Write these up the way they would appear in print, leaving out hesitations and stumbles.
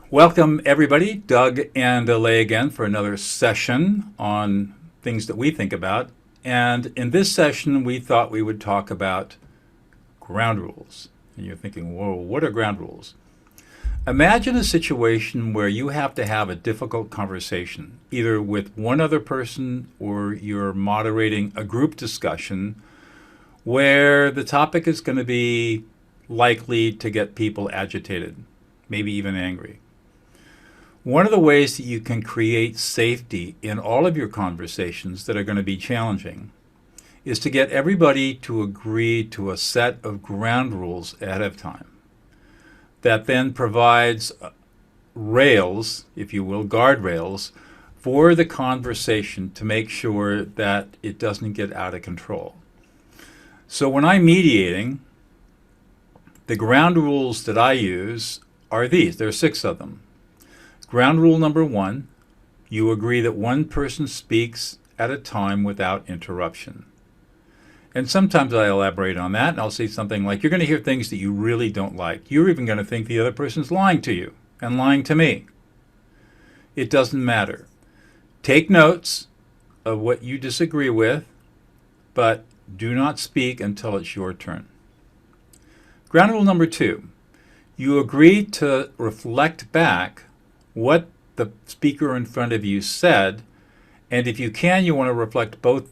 Welcome, everybody. Doug and Aleya again for another session on things that we think about. And in this session, we thought we would talk about ground rules. And you're thinking, whoa, what are ground rules? Imagine a situation where you have to have a difficult conversation, either with one other person or you're moderating a group discussion where the topic is going to be likely to get people agitated, maybe even angry. One of the ways that you can create safety in all of your conversations that are going to be challenging is to get everybody to agree to a set of ground rules ahead of time that then provides rails, if you will, guardrails, for the conversation to make sure that it doesn't get out of control. So when I'm mediating, the ground rules that I use are these. There are 6 of them. Ground rule number 1, you agree that one person speaks at a time without interruption. And sometimes I elaborate on that and I'll say something like, you're going to hear things that you really don't like. You're even going to think the other person's lying to you and lying to me. It doesn't matter. Take notes of what you disagree with, but do not speak until it's your turn. Ground rule number 2, you agree to reflect back what the speaker in front of you said, and if you can, you want to reflect both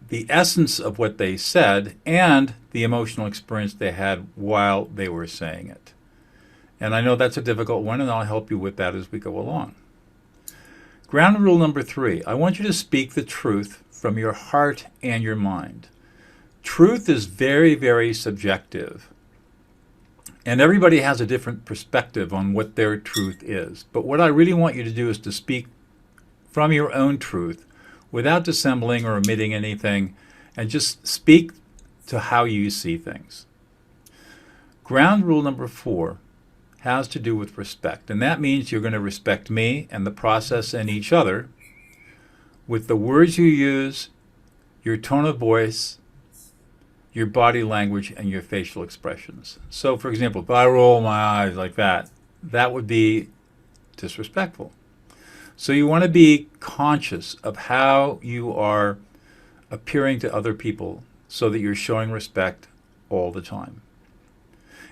the essence of what they said and the emotional experience they had while they were saying it. And I know that's a difficult one, and I'll help you with that as we go along. Ground rule number 3, I want you to speak the truth from your heart and your mind. Truth is very, very subjective. And everybody has a different perspective on what their truth is. But what I really want you to do is to speak from your own truth without dissembling or omitting anything, and just speak to how you see things. Ground rule number 4 has to do with respect. And that means you're going to respect me and the process and each other with the words you use, your tone of voice, your body language, and your facial expressions. So, for example, if I roll my eyes like that, that would be disrespectful. So you want to be conscious of how you are appearing to other people so that you're showing respect all the time.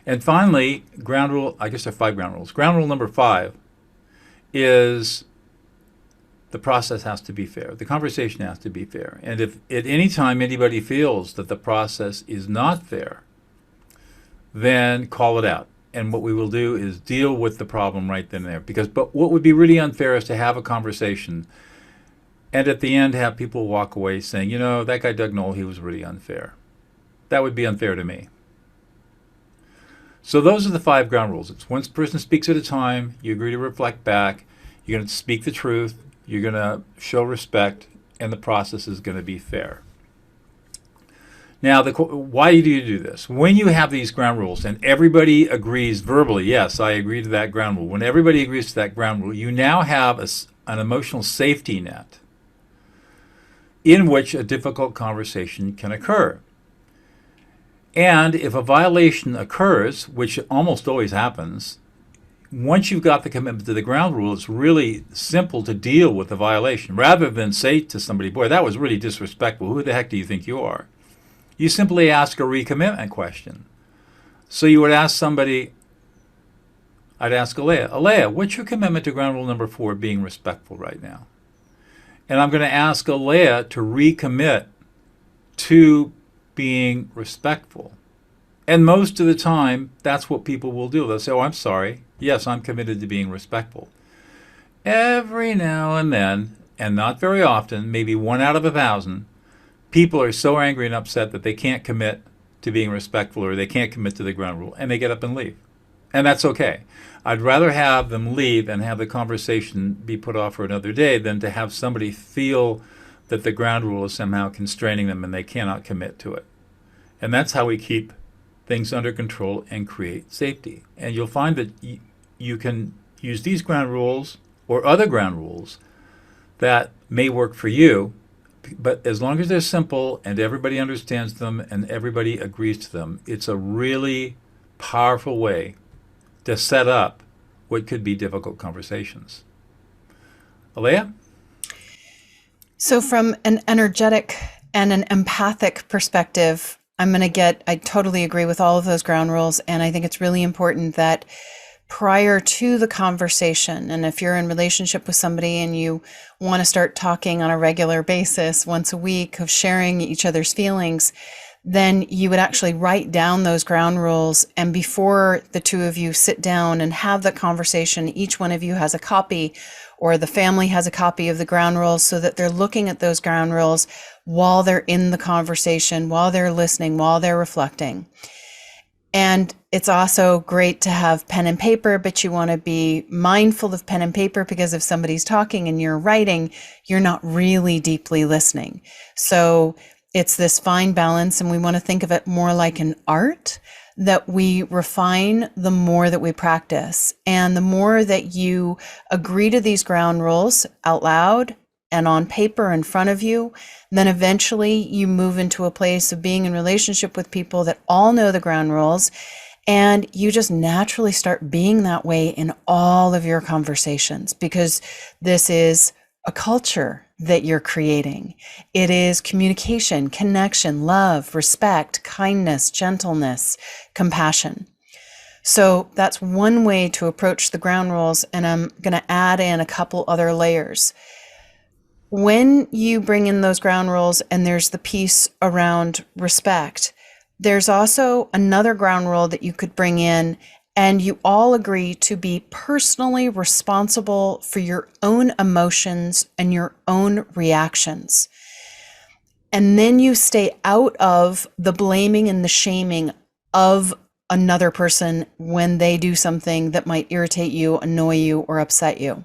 And finally, ground rule, I guess there are 5 ground rules. Ground rule number 5 is the process has to be fair. The conversation has to be fair. And if at any time anybody feels that the process is not fair, then call it out. And what we will do is deal with the problem right then and there. But what would be really unfair is to have a conversation and at the end have people walk away saying, you know, that guy Doug Knoll, he was really unfair. That would be unfair to me. So those are the 5 ground rules. It's one person speaks at a time, you agree to reflect back, you're going to speak the truth, you're going to show respect, and the process is going to be fair. Now, why do you do this? When you have these ground rules and everybody agrees verbally, yes, I agree to that ground rule. When everybody agrees to that ground rule, you now have an emotional safety net in which a difficult conversation can occur. And if a violation occurs, which almost always happens, once you've got the commitment to the ground rule, it's really simple to deal with the violation. Rather than say to somebody, boy, that was really disrespectful. Who the heck do you think you are? You simply ask a recommitment question. So you would ask somebody, I'd ask Aleya, what's your commitment to ground rule number 4, being respectful right now? And I'm going to ask Aleya to recommit to being respectful. And most of the time, that's what people will do. They'll say, oh, I'm sorry. Yes, I'm committed to being respectful. Every now and then, and not very often, maybe 1 out of 1,000, people are so angry and upset that they can't commit to being respectful or they can't commit to the ground rule, and they get up and leave. And that's okay. I'd rather have them leave and have the conversation be put off for another day than to have somebody feel that the ground rule is somehow constraining them and they cannot commit to it. And that's how we keep things under control and create safety. And you'll find that you can use these ground rules or other ground rules that may work for you, but as long as they're simple and everybody understands them and everybody agrees to them, it's a really powerful way to set up what could be difficult conversations. Aleya? So from an energetic and an empathic perspective, I totally agree with all of those ground rules. And I think it's really important that prior to the conversation, and if you're in relationship with somebody and you want to start talking on a regular basis, once a week, of sharing each other's feelings, then you would actually write down those ground rules. And before the two of you sit down and have the conversation, each one of you has a copy, or the family has a copy of the ground rules, so that they're looking at those ground rules while they're in the conversation, while they're listening, while they're reflecting. And it's also great to have pen and paper, but you want to be mindful of pen and paper, because if somebody's talking and you're writing, you're not really deeply listening. So it's this fine balance, and we want to think of it more like an art that we refine the more that we practice. And the more that you agree to these ground rules out loud and on paper in front of you, then eventually you move into a place of being in relationship with people that all know the ground rules, and you just naturally start being that way in all of your conversations, because this is a culture that you're creating. It is communication, connection, love, respect, kindness, gentleness, compassion. So that's one way to approach the ground rules, and I'm going to add in a couple other layers. When you bring in those ground rules and there's the piece around respect, there's also another ground rule that you could bring in, and you all agree to be personally responsible for your own emotions and your own reactions. And then you stay out of the blaming and the shaming of another person when they do something that might irritate you, annoy you, or upset you.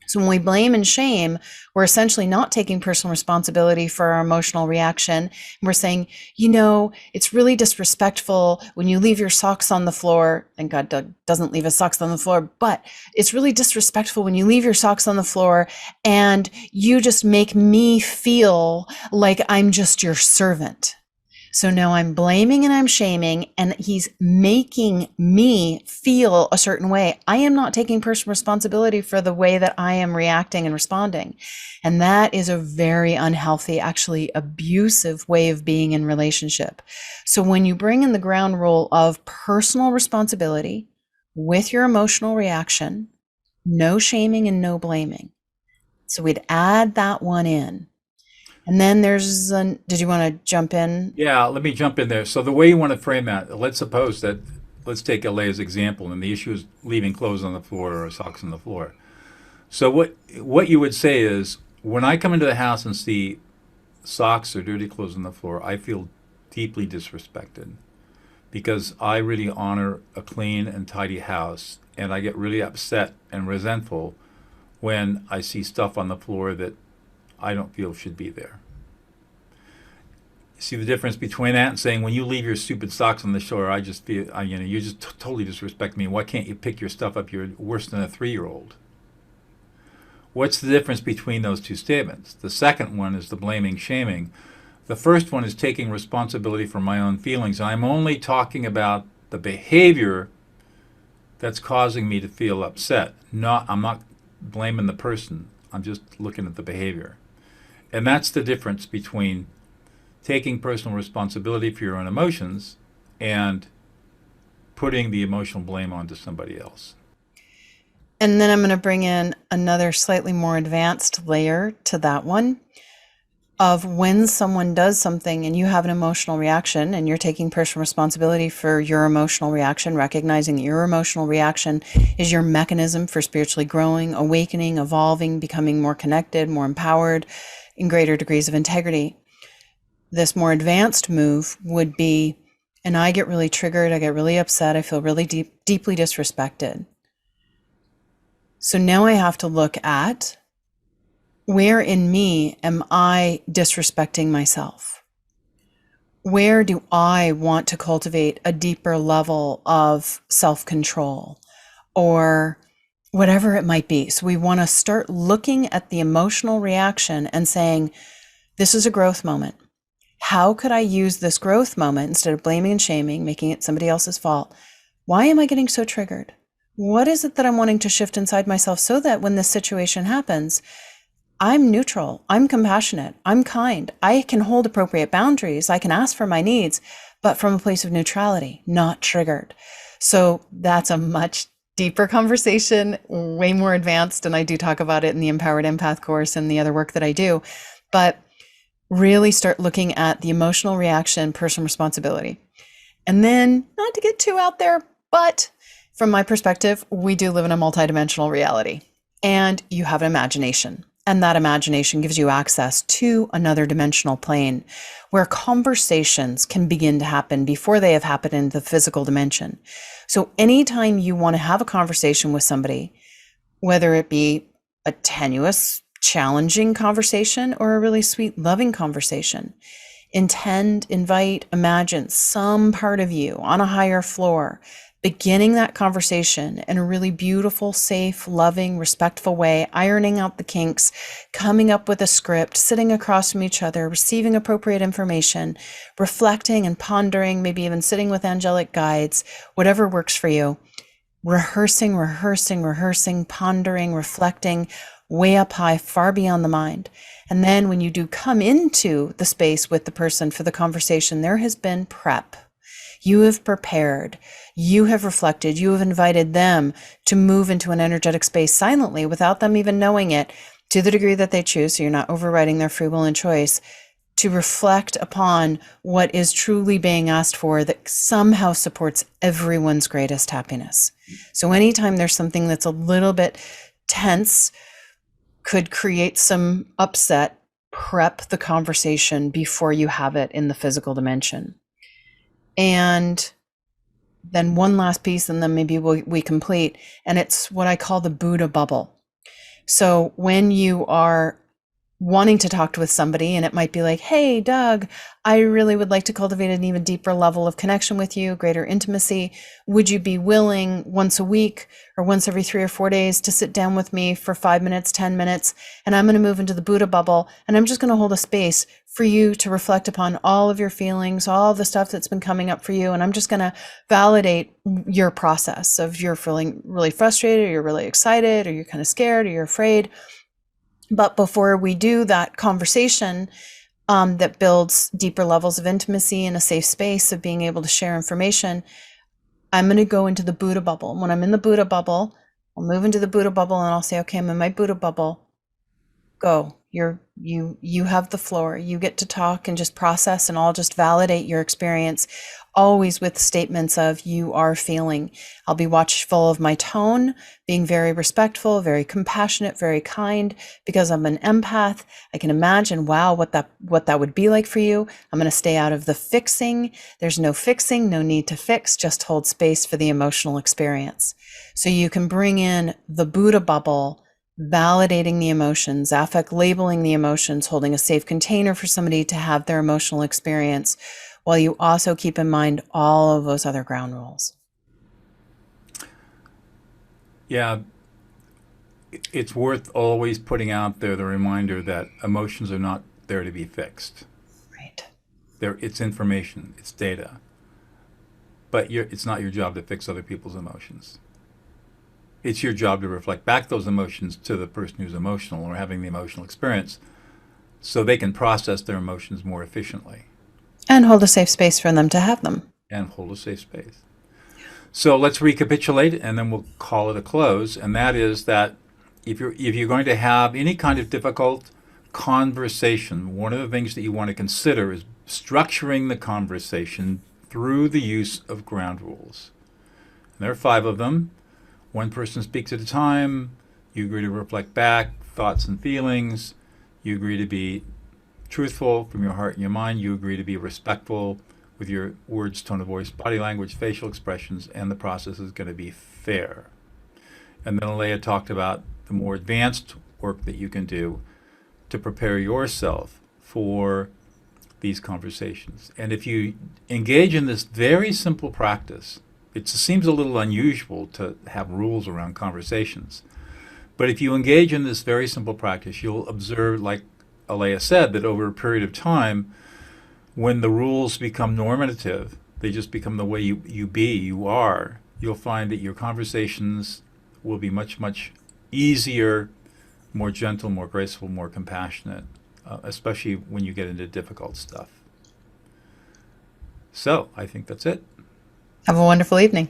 So when we blame and shame, we're essentially not taking personal responsibility for our emotional reaction. We're saying, it's really disrespectful when you leave your socks on the floor. And God doesn't leave his socks on the floor, but it's really disrespectful when you leave your socks on the floor and you just make me feel like I'm just your servant. So now I'm blaming and I'm shaming, and he's making me feel a certain way. I am not taking personal responsibility for the way that I am reacting and responding. And that is a very unhealthy, actually abusive way of being in relationship. So when you bring in the ground rule of personal responsibility with your emotional reaction, no shaming and no blaming. So we'd add that one in. And then did you want to jump in? Yeah, let me jump in there. So the way you want to frame that, let's take Aleya's example, and the issue is leaving clothes on the floor or socks on the floor. So what you would say is, when I come into the house and see socks or dirty clothes on the floor, I feel deeply disrespected, because I really honor a clean and tidy house, and I get really upset and resentful when I see stuff on the floor that I don't feel should be there. See the difference between that and saying, when you leave your stupid socks on the floor, I just feel, you just totally disrespect me. Why can't you pick your stuff up? You're worse than a 3-year-old. What's the difference between those two statements? The second one is the blaming, shaming. The first one is taking responsibility for my own feelings. I'm only talking about the behavior that's causing me to feel upset. I'm not blaming the person. I'm just looking at the behavior. And that's the difference between taking personal responsibility for your own emotions and putting the emotional blame onto somebody else. And then I'm going to bring in another slightly more advanced layer to that one, of when someone does something and you have an emotional reaction and you're taking personal responsibility for your emotional reaction, recognizing that your emotional reaction is your mechanism for spiritually growing, awakening, evolving, becoming more connected, more empowered, in greater degrees of integrity. This more advanced move would be, and I get really triggered, I get really upset, I feel really deeply disrespected. So now I have to look at, where in me am I disrespecting myself? Where do I want to cultivate a deeper level of self-control, or whatever it might be? So we want to start looking at the emotional reaction and saying, this is a growth moment. How could I use this growth moment, instead of blaming and shaming, making it somebody else's fault? Why am I getting so triggered? What is it that I'm wanting to shift inside myself so that when this situation happens, I'm neutral, I'm compassionate, I'm kind, I can hold appropriate boundaries, I can ask for my needs, but from a place of neutrality, not triggered. So that's a much deeper conversation, way more advanced. And I do talk about it in the Empowered Empath course and the other work that I do. But really start looking at the emotional reaction, personal responsibility. And then, not to get too out there, but from my perspective, we do live in a multidimensional reality. And you have an imagination. And that imagination gives you access to another dimensional plane where conversations can begin to happen before they have happened in the physical dimension. So anytime you want to have a conversation with somebody, whether it be a tenuous, challenging conversation or a really sweet, loving conversation, intend, invite, imagine some part of you on a higher floor beginning that conversation in a really beautiful, safe, loving, respectful way, ironing out the kinks, coming up with a script, sitting across from each other, receiving appropriate information, reflecting and pondering, maybe even sitting with angelic guides, whatever works for you. Rehearsing, pondering, reflecting, way up high, far beyond the mind. And then when you do come into the space with the person for the conversation, there has been prep. You have prepared, you have reflected, you have invited them to move into an energetic space silently without them even knowing it, to the degree that they choose, so you're not overriding their free will and choice, to reflect upon what is truly being asked for that somehow supports everyone's greatest happiness. So anytime there's something that's a little bit tense, could create some upset, prep the conversation before you have it in the physical dimension. And then one last piece, and then maybe we complete, and it's what I call the Buddha bubble. So when you are wanting to talk with somebody, and it might be like, hey, Doug, I really would like to cultivate an even deeper level of connection with you, greater intimacy. Would you be willing once a week or once every 3 or 4 days to sit down with me for 5 minutes, 10 minutes, and I'm going to move into the Buddha bubble, and I'm just going to hold a space for you to reflect upon all of your feelings, all of the stuff that's been coming up for you, and I'm just going to validate your process of you're feeling really frustrated, or you're really excited, or you're kind of scared, or you're afraid. But before we do that conversation that builds deeper levels of intimacy and a safe space of being able to share information, I'm going to go into the Buddha bubble. And when I'm in the Buddha bubble, I'll move into the Buddha bubble and I'll say, okay, I'm in my Buddha bubble. Go. You have the floor. You get to talk and just process, and I'll just validate your experience, always with statements of you are feeling. I'll be watchful of my tone, being very respectful, very compassionate, very kind, because I'm an empath. I can imagine, wow, what that would be like for you. I'm going to stay out of the fixing. There's no fixing, no need to fix, just hold space for the emotional experience. So you can bring in the Buddha bubble, validating the emotions, affect labeling the emotions, holding a safe container for somebody to have their emotional experience, while you also keep in mind all of those other ground rules. Yeah, it's worth always putting out there the reminder that emotions are not there to be fixed. Right. It's information, it's data. But it's not your job to fix other people's emotions. It's your job to reflect back those emotions to the person who's emotional or having the emotional experience so they can process their emotions more efficiently. And hold a safe space for them to have them. And hold a safe space. So let's recapitulate, and then we'll call it a close. And that is that if you're going to have any kind of difficult conversation, one of the things that you want to consider is structuring the conversation through the use of ground rules. And there are 5 of them. One person speaks at a time. You agree to reflect back thoughts and feelings. You agree to be truthful from your heart and your mind. You agree to be respectful with your words, tone of voice, body language, facial expressions, and the process is going to be fair. And then Aleya talked about the more advanced work that you can do to prepare yourself for these conversations. And if you engage in this very simple practice, it seems a little unusual to have rules around conversations. But if you engage in this very simple practice, you'll observe, like Aleya said, that over a period of time, when the rules become normative, they just become the way you are, you'll find that your conversations will be much, much easier, more gentle, more graceful, more compassionate, especially when you get into difficult stuff. So I think that's it. Have a wonderful evening.